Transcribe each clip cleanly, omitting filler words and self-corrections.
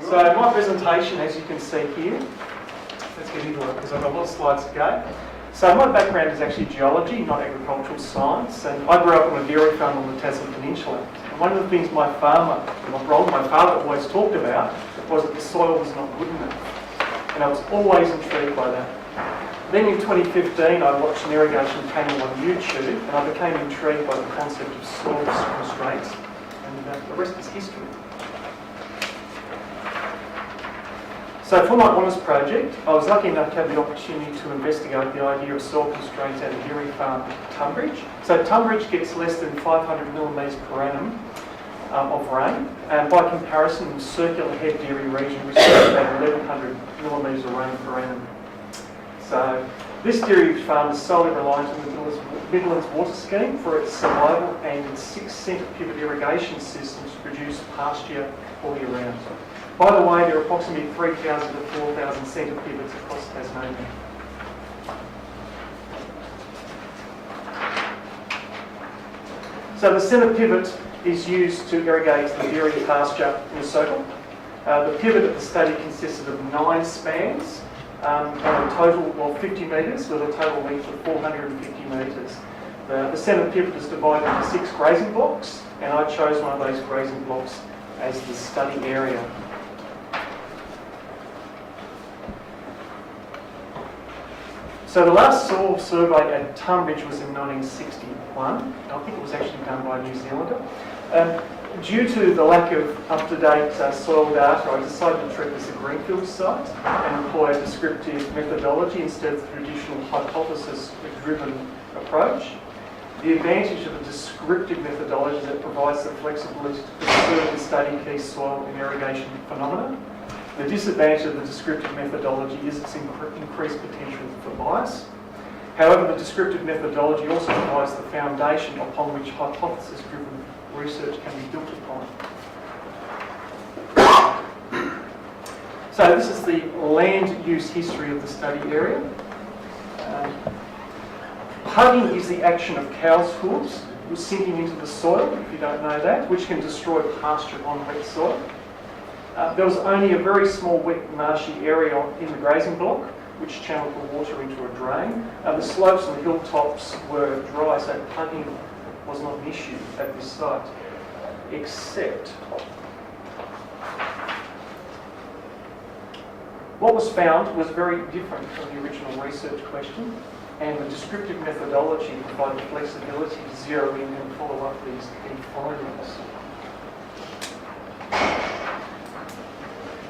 So my presentation, as you can see here, let's get into it because I've got a lot of slides to go. So my background is actually geology, not agricultural science, and I grew up on a dairy farm on the Tasman Peninsula. And one of the things my father always talked about was that the soil was not good enough. And I was always intrigued by that. Then in 2015 I watched an irrigation panel on YouTube and I became intrigued by the concept of soil constraints, and the rest is history. So for my honours project, I was lucky enough to have the opportunity to investigate the idea of soil constraints at a dairy farm at Tunbridge. So Tunbridge gets less than 500 millimetres per annum of rain, and by comparison the circular head dairy region receives about 1100 millimetres of rain per annum. So this dairy farm is solely reliant on the Midlands water scheme for its survival and its 6 centre pivot irrigation systems to produce pasture all year round. By the way, there are approximately 3,000 to 4,000 centre pivots across Tasmania. So the centre pivot is used to irrigate the dairy pasture in a circle. The pivot of the study consisted of 9 spans on a total of 50 metres with a total length of 450 metres. The centre pivot is divided into 6 grazing blocks, and I chose one of those grazing blocks as the study area. So the last soil survey at Tunbridge was in 1961. I think it was actually done by a New Zealander. Due to the lack of up-to-date soil data, I decided to treat this a greenfield site and employ a descriptive methodology instead of the traditional hypothesis-driven approach. The advantage of a descriptive methodology is that it provides the flexibility to observe and study key soil and irrigation phenomena. The disadvantage of the descriptive methodology is its increased potential for bias. However, the descriptive methodology also provides the foundation upon which hypothesis-driven research can be built upon. So this is the land use history of the study area. Hugging is the action of cows' hooves sinking into the soil, if you don't know that, which can destroy pasture on wet soil. There was only a very small wet marshy area in the grazing block, which channeled the water into a drain. The slopes and the hilltops were dry, so plugging was not an issue at this site, except what was found was very different from the original research question, and the descriptive methodology provided flexibility to zero in and follow up these key findings.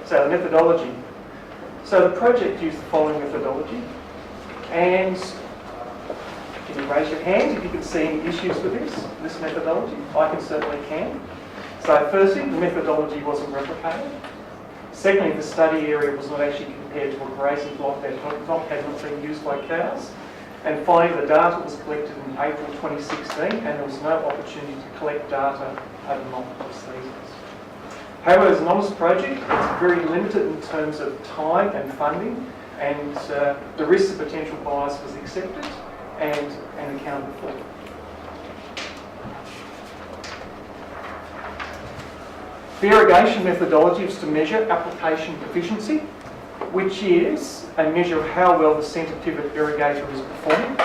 So the methodology. So the project used the following methodology, and can you raise your hand if you can see any issues with this methodology? I can certainly can. So firstly, the methodology wasn't replicated. Secondly, the study area was not actually compared to a grazing block that had not been used by cows. And finally, the data was collected in April 2016, and there was no opportunity to collect data over multiple seasons. However, as an honours project, it's very limited in terms of time and funding, and the risk of potential bias was accepted and accounted for. The irrigation methodology is to measure application efficiency, which is a measure of how well the centre pivot irrigator is performing.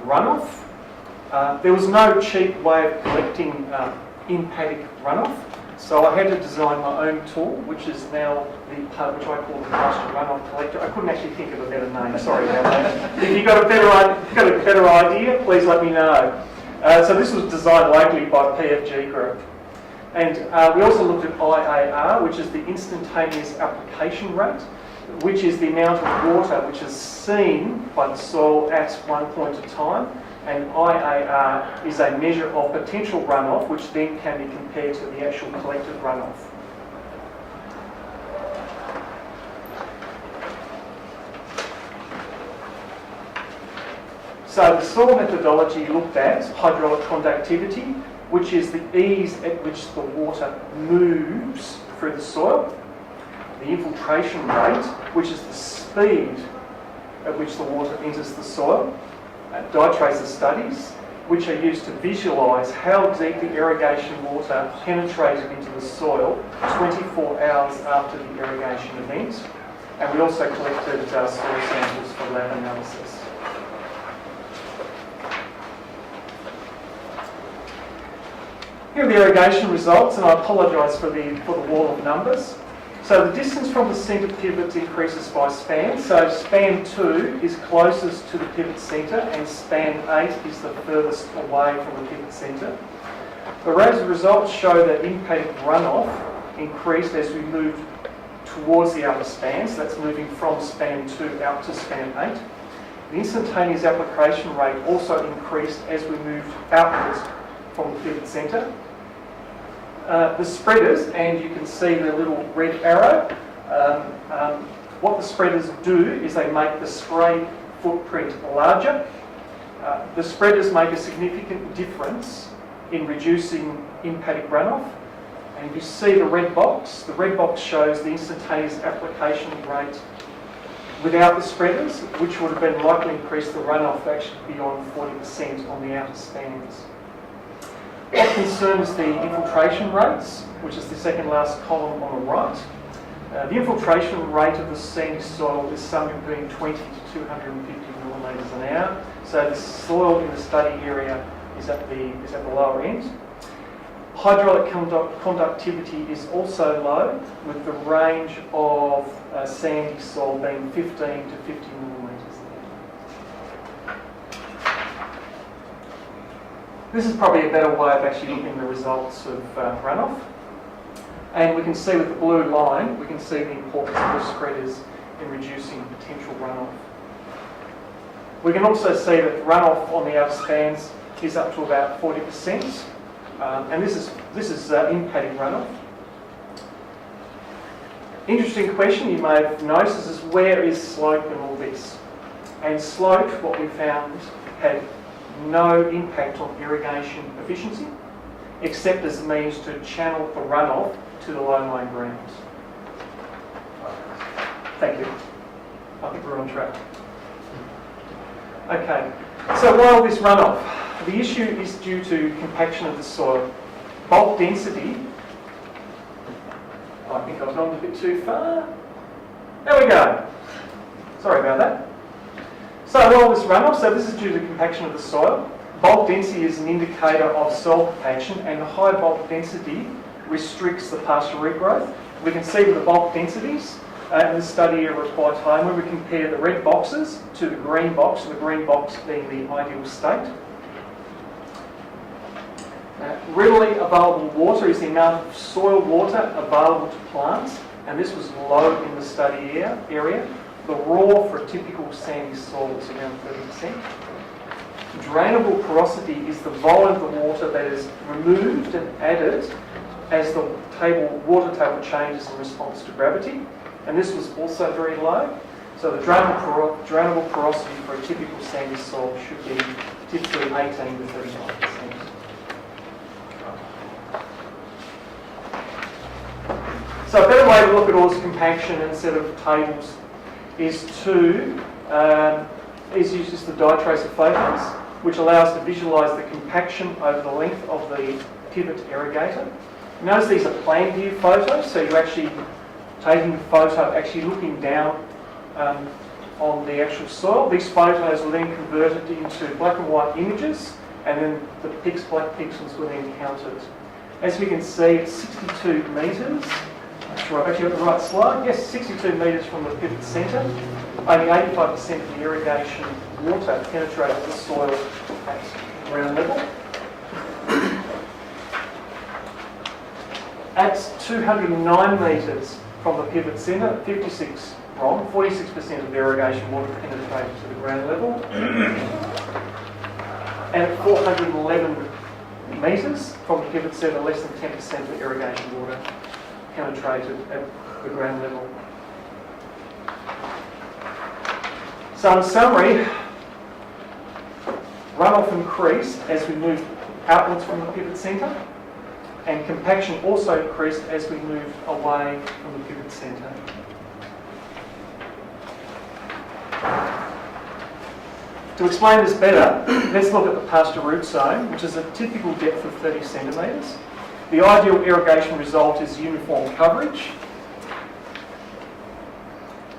Runoff. There was no cheap way of collecting in-paddock runoff, so I had to design my own tool, which is now which I call the pasture runoff collector. I couldn't actually think of a better name, sorry about that. If you've got a better idea, please let me know. So this was designed locally by PFG Group. And we also looked at IAR, which is the instantaneous application rate, which is the amount of water which is seen by the soil at one point in time. And IAR is a measure of potential runoff, which then can be compared to the actual collected runoff. So the soil methodology looked at hydraulic conductivity, which is the ease at which the water moves through the soil, the infiltration rate, which is the speed at which the water enters the soil, dye tracer studies, which are used to visualise how deep the irrigation water penetrated into the soil 24 hours after the irrigation event. And we also collected soil samples for lab analysis. Here are the irrigation results, and I apologise for the wall of numbers. So the distance from the centre pivot increases by span. So span 2 is closest to the pivot centre, and span 8 is the furthest away from the pivot centre. The results show that in-paddock runoff increased as we moved towards the outer span, so that's moving from span 2 out to span 8. The instantaneous application rate also increased as we moved outwards from the pivot centre. The spreaders, and you can see the little red arrow, what the spreaders do is they make the spray footprint larger. The spreaders make a significant difference in reducing in-paddock runoff. And you see the red box shows the instantaneous application rate without the spreaders, which would have been likely increased the runoff actually beyond 40% on the outer spans. What concerns the infiltration rates, which is the second last column on the right. The infiltration rate of the sandy soil is somewhere between 20 to 250 millimetres an hour. So the soil in the study area is at the lower end. Hydraulic conductivity is also low, with the range of sandy soil being 15 to 50 millimetres an hour. This is probably a better way of actually looking at the results of runoff. And we can see with the blue line, we can see the importance of the spreaders in reducing potential runoff. We can also see that runoff on the outer spans is up to about 40%. And this is in-paddock runoff. Interesting question you may have noticed is where is slope in all this? And slope, what we found, had no impact on irrigation efficiency, except as a means to channel the runoff to the low-lying grounds. Thank you. I think we're on track. Okay, so why all this runoff? The issue is due to compaction of the soil. Bulk density, I think I've gone a bit too far. There we go. Sorry about that. So all this runoff, so this is due to compaction of the soil. Bulk density is an indicator of soil compaction, and the high bulk density restricts the pasture regrowth. We can see with the bulk densities in the study area are quite high. When we compare the red boxes to the green box, and the green box being the ideal state. Readily available water is the amount of soil water available to plants, and this was low in the study area. The raw for a typical sandy soil is around 30%. Drainable porosity is the volume of the water that is removed and added as the water table changes in response to gravity, and this was also very low. So the drainable porosity for a typical sandy soil should be typically 18 to 35%. So a better way to look at all this compaction and set of tables is use the dye tracer photos, which allows to visualise the compaction over the length of the pivot irrigator. Notice these are plan view photos, so you're actually taking the photo, actually looking down on the actual soil. These photos were then converted into black and white images, and then the black pixels were then counted. As we can see, it's 62 metres. Not sure I've actually got the right slide. Yes, 62 metres from the pivot centre. Only 85% of the irrigation water penetrated the soil at ground level. At 209 metres from the pivot centre, 46% of the irrigation water penetrated to the ground level. And at 411 metres from the pivot centre, less than 10% of the irrigation water penetrated at the ground level. So in summary, runoff increased as we moved outwards from the pivot centre, and compaction also increased as we moved away from the pivot centre. To explain this better, let's look at the pasture root zone, which is a typical depth of 30 centimetres. The ideal irrigation result is uniform coverage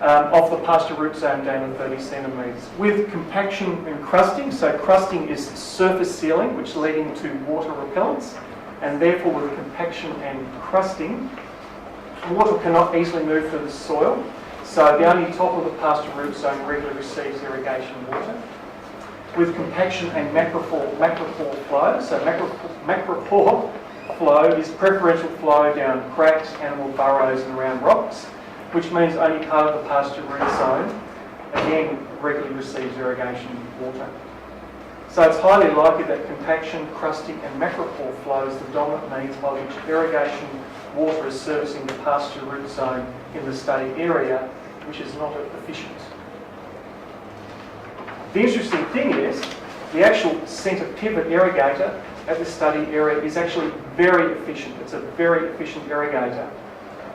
of the pasture root zone down to 30 centimetres. With compaction and crusting, so crusting is surface sealing, which leading to water repellence, and therefore with compaction and crusting, water cannot easily move through the soil, so the only top of the pasture root zone regularly receives irrigation water. With compaction and macropore flow, so macropore flow is preferential flow down cracks, animal burrows and around rocks, which means only part of the pasture root zone, again, regularly receives irrigation water. So it's highly likely that compaction, crusting and macropore flow is the dominant means by which irrigation water is servicing the pasture root zone in the study area, which is not efficient. The interesting thing is, the actual centre pivot irrigator at the study area is actually very efficient. It's a very efficient irrigator.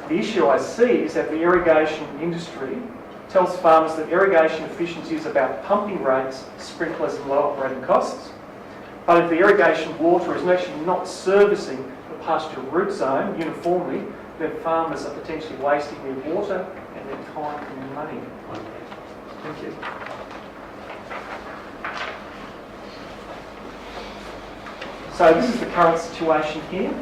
The issue I see is that the irrigation industry tells farmers that irrigation efficiency is about pumping rates, sprinklers and low operating costs. But if the irrigation water is actually not servicing the pasture root zone uniformly, then farmers are potentially wasting their water and their time and their money. Thank you. So this is the current situation here.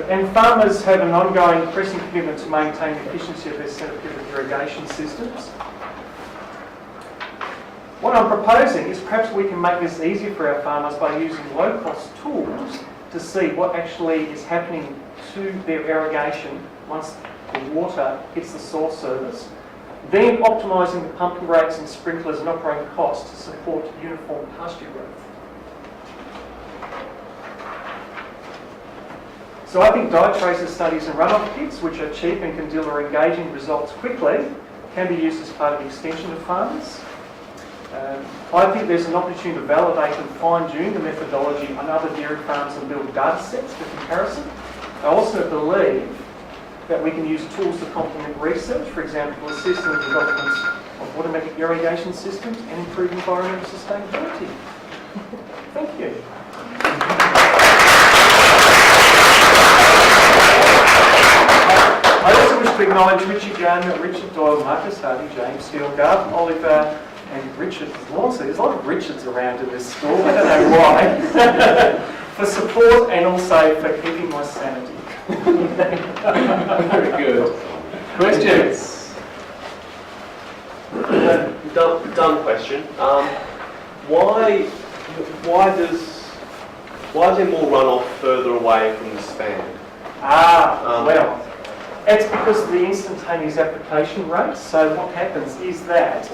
And farmers have an ongoing pressing commitment to maintain the efficiency of their centre pivot irrigation systems. What I'm proposing is perhaps we can make this easier for our farmers by using low-cost tools to see what actually is happening to their irrigation once the water hits the soil surface, then optimising the pumping rates and sprinklers and operating costs to support uniform pasture growth. So I think diet tracer studies and runoff kits, which are cheap and can deliver engaging results quickly, can be used as part of the extension of farmers. I think there's an opportunity to validate and fine-tune the methodology on other dairy farms and build data sets for comparison. I also believe that we can use tools to complement research, for example, assist in the development of automatic irrigation systems and improve environmental sustainability. Thank you. I also wish to acknowledge Richard Young, Richard Doyle, Marcus Hardy, James Steele, Garth Oliver, and Richard Lawson. There's a lot of Richards around in this school, I don't know why, for support and also for keeping my sanity. Very good. Questions? Done question. Why is there more runoff further away from the span? Well, it's because of the instantaneous application rate. So what happens is that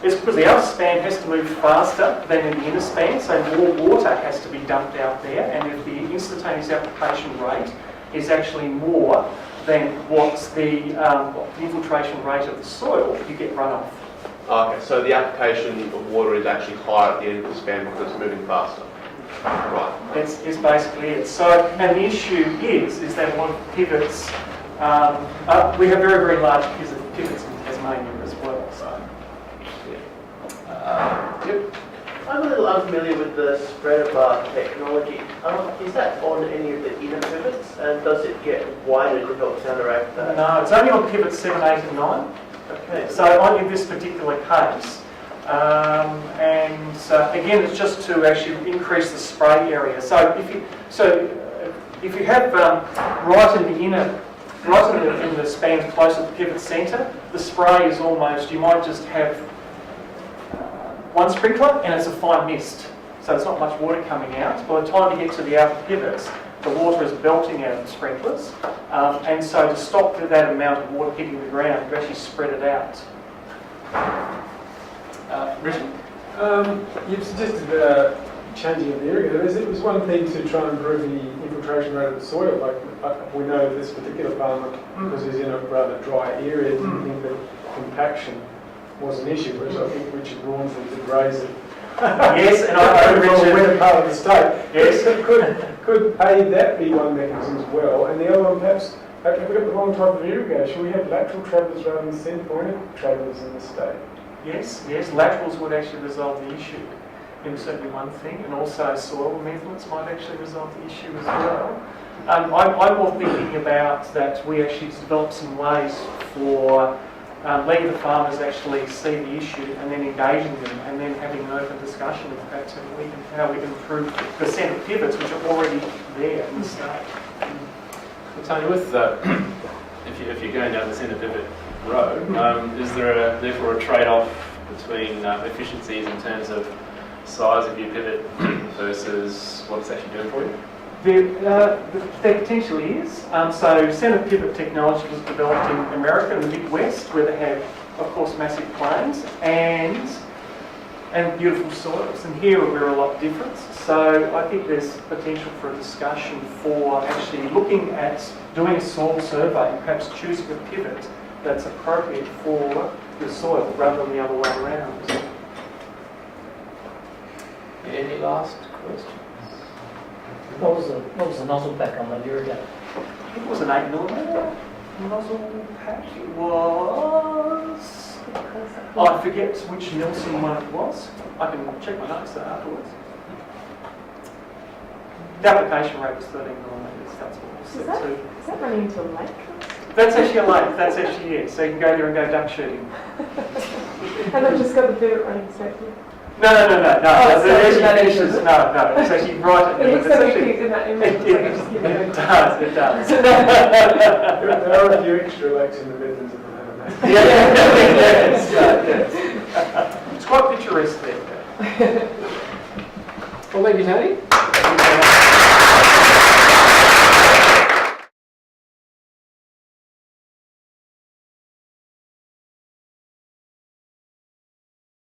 it's because the outer span has to move faster than in the inner span, so more water has to be dumped out there, and if the instantaneous application rate is actually more than what's the infiltration rate of the soil, you get runoff. Okay, so the application of water is actually higher at the end of the span because it's moving faster. Right. It's basically it. So, and the issue is that a lot of pivots, we have very, very large pivots in Tasmania as well. So, Yep. I'm a little unfamiliar with the spreader bar technology. Is that on any of the inner pivots, and does it get wider to help counteract that? No, it's only on pivots 7, 8 and 9. Okay. So on in this particular case, again, it's just to actually increase the spray area. So if you have right in the inner, in the span close to the pivot centre, the spray is almost, you might just have one sprinkler and it's a fine mist. So there's not much water coming out. By the time you get to the outer pivots, the water is belting out of the sprinklers. And so to stop that amount of water hitting the ground, you actually spread it out. Richard? You've suggested changing of the irrigator. It was one thing to try and improve the infiltration rate of the soil. Like we know this particular farmer, because he's in a rather dry area, didn't think that compaction was an issue, whereas I think Richard warns them to graze it. Yes, and I know Richard. We're part of the state. Yes. Could that be one mechanism as well? And the other one, perhaps, have we got the wrong type of irrigation? We have lateral travellers rather than centre-pointed travellers in the state. Yes, laterals would actually resolve the issue. And certainly one thing, and also soil amendments might actually resolve the issue as well. I'm more thinking about that we actually develop some ways for letting the farmers actually see the issue and then engaging them and then having an open discussion about how we can improve the centre pivots which are already there in the state. Well, Tony, with if you're going down the centre pivot road, is there therefore a trade-off between efficiencies in terms of size of your pivot versus what it's actually doing for you? There potentially is. So centre pivot technology was developed in America in the Midwest, where they have, of course, massive plains and beautiful soils. And here we're a lot different. So I think there's potential for a discussion for actually looking at doing a soil survey and perhaps choosing a pivot that's appropriate for the soil rather than the other way around. Any last questions? What was the nozzle pack on the irrigator? I think it was an 8mm nozzle pack. It was... I forget which Nielsen one it was. I can check my notes there afterwards. The application rate was 13mm. That's what was set to. Is that running into a lake? That's actually a lake. That's actually it. So you can go there and go duck shooting. And I've just got the pivot running straight through. No. Oh, It actually that finishes. is- No. It's actually right. It looks it's so actually- cute in that image. It's like I just give it a It does. There are a few extra lakes in the Midlands if I haven't. It's quite picturesque there. Well, thank you, Tony.